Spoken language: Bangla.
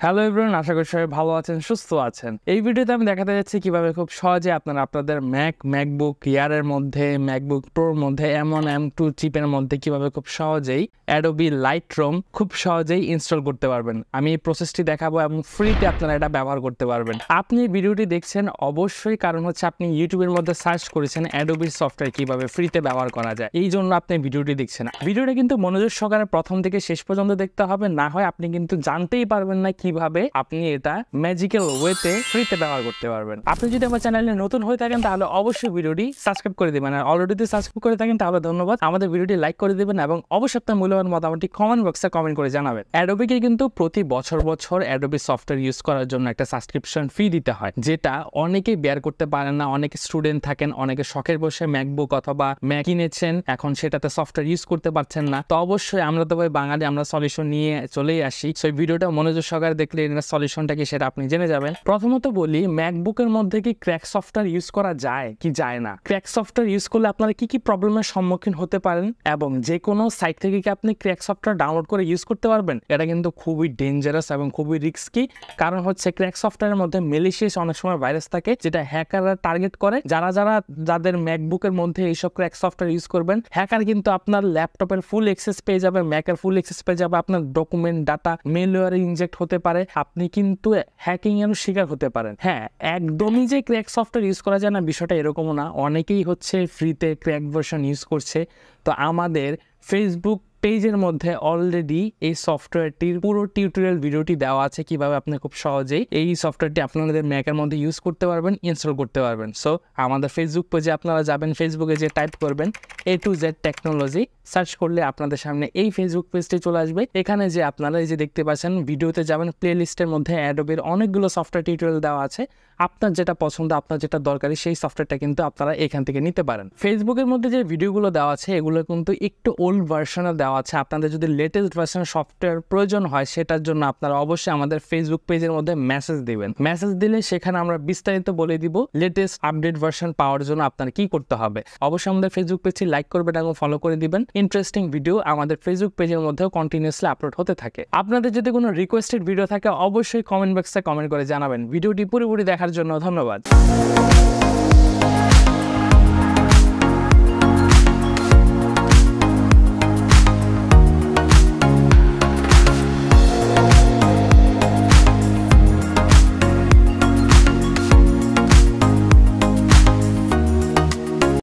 হ্যালো এভরিওয়ান, আশা করি সবাই ভালো আছেন, সুস্থ আছেন। এই ভিডিওতে আমি দেখাতে যাচ্ছি কিভাবে খুব সহজে আপনারা আপনাদের ম্যাকবুক এয়ারের মধ্যে, ম্যাকবুক প্রোর মধ্যে, M1 M2 চিপের মধ্যে কিভাবে খুব সহজেই অ্যাডোবি লাইটরুম খুব সহজেই ইনস্টল করতে পারবেন। আমি এই প্রসেসটি দেখাবো এবং ফ্রিতে আপনারা এটা ব্যবহার করতে পারবেন। আপনি ভিডিওটি দেখছেন অবশ্যই কারণ হচ্ছে আপনি ইউটিউবের মধ্যে সার্চ করেছেন অ্যাডোবি সফটওয়্যার কিভাবে ফ্রিতে ব্যবহার করা যায়, এই জন্য আপনি ভিডিওটি দেখছেন। ভিডিওটা কিন্তু মনোযোগ সহকারে প্রথম থেকে শেষ পর্যন্ত দেখতে হবে, না হয় আপনি কিন্তু জানতেই পারবেন না কিভাবে আপনি এটা ম্যাজিক্যাল ওয়েতে ফ্রিতে ব্যবহার করতে পারবেন। আপনি যদি আমার চ্যানেলে নতুন হয়ে থাকেন তাহলে অবশ্যই ভিডিওটি সাবস্ক্রাইব করে দিবেন, আর অলরেডি সাবস্ক্রাইব করে থাকেন তাহলে ধন্যবাদ। আমাদের ভিডিওটি লাইক করে দিবেন এবং অবশ্যই আপনার মূল্যবান মতামতটি কমেন্ট বক্সে কমেন্ট করে জানাবেন। অ্যাডোবিকে কিন্তু প্রতি বছর অ্যাডোবি সফটওয়্যার ইউজ করার জন্য একটা সাবস্ক্রিপশন ফি দিতে হয়, যেটা অনেকেই বেয়ার করতে পারেন না। অনেকে স্টুডেন্ট থাকেন, অনেকে শখের বসে ম্যাকবুক অথবা ম্যাক কিনেছেন, এখন সেটাতে সফটওয়্যার ইউজ করতে পারছেন না। তো অবশ্যই আমরা তো ভাই বাঙালি, আমরা সলিউশন নিয়ে চলেই আসি। সেই ভিডিওটা মনোযোগ সহকারে দেখলে এর সলিউশনটা কি সেটা আপনি জেনে যাবেন। প্রথমত বলি, ম্যাকবুকের মধ্যে কি ক্র্যাক সফটওয়্যার ইউজ করা যায় কি যায় না? ক্র্যাক সফটওয়্যার ইউজ করলে আপনারা কি কি প্রবলেমের সম্মুখীন হতে পারেন এবং যে কোনো সাইট থেকে কি আপনি ক্র্যাক সফটওয়্যার ডাউনলোড করে ইউজ করতে পারবেন? এটা কিন্তু খুবই ডেঞ্জারাস এবং খুবই রিস্কি। কারণ হচ্ছে ক্র্যাক সফটওয়্যারের মধ্যে ম্যালিশিয়াস অনেক সময় ভাইরাস থাকে, যেটা হ্যাকাররা টার্গেট করে। যাদের ম্যাকবুকের মধ্যে এইসব ক্র্যাক সফটওয়্যার ইউজ করবেন, হ্যাকার কিন্তু আপনার ল্যাপটপের ফুল অ্যাক্সেস পেয়ে যাবে, ম্যাকের ফুল অ্যাক্সেস পেয়ে যাবে, আপনার ডকুমেন্ট ডাটা মেলওয়্যারে ইনজেক্ট হতে পারে, আপনি কিন্তু হ্যাকিং এর শিকার হতে পারেন। হ্যাঁ, একদমই যে ক্র্যাক সফটওয়্যার ইউজ করা যায় না বিষয়টা এরকমও না, অনেকেই হচ্ছে ফ্রিতে ক্র্যাক ভার্সন ইউজ করছে। তো আমাদের ফেসবুক পেজের মধ্যে অলরেডি এই সফটওয়্যারটির পুরো টিউটোরিয়াল ভিডিওটি দেওয়া আছে, কিভাবে আপনি খুব সহজেই এই সফটওয়্যারটি আপনাদের ম্যাকের মধ্যে ইউজ করতে পারবেন, ইনস্টল করতে পারবেন। সো আমাদের ফেসবুক পেজে আপনারা যাবেন, ফেসবুকে যে টাইপ করবেন A to Z technology, search করলে আপনাদের সামনে এই ফেসবুক পেজটি চলে আসবে। এখানে যে আপনারা এই যে দেখতে পাচ্ছেন, ভিডিওতে যাবেন, প্লে লিস্টের মধ্যে অ্যাডোবির অনেকগুলো সফটওয়্যার টিউটোরিয়াল দেওয়া আছে। আপনার যেটা পছন্দ, আপনার যেটা দরকারি সেই সফটওয়্যারটা কিন্তু আপনারা এখান থেকে নিতে পারেন। ফেসবুকের মধ্যে যে ভিডিওগুলো দেওয়া আছে এগুলো কিন্তু একটু ওল্ড ভার্সনে দেওয়া আছে। আপনাদের যদি লেটেস্ট ভার্সনের সফটওয়্যার প্রয়োজন হয় সেটার জন্য আপনারা অবশ্যই আমাদের ফেসবুক পেজের মধ্যে মেসেজ দিবেন। মেসেজ দিলে সেখানে আমরা বিস্তারিত বলে দিব লেটেস্ট আপডেট ভার্সন পাওয়ার জন্য আপনার কি করতে হবে। অবশ্যই আমাদের ফেসবুক পেজটি লাইক করবেন এবং ফলো করে দিবেন। ইন্টারেস্টিং ভিডিও আমাদের ফেসবুক পেজের মধ্যেও কন্টিনিউয়াসলি আপলোড হতে থাকে। আপনাদের যদি কোনো রিকোয়েস্টেড ভিডিও থাকে অবশ্যই কমেন্ট বক্সে কমেন্ট করে জানাবেন। ভিডিওটি পুরোপুরি দেখার জন্য ধন্যবাদ।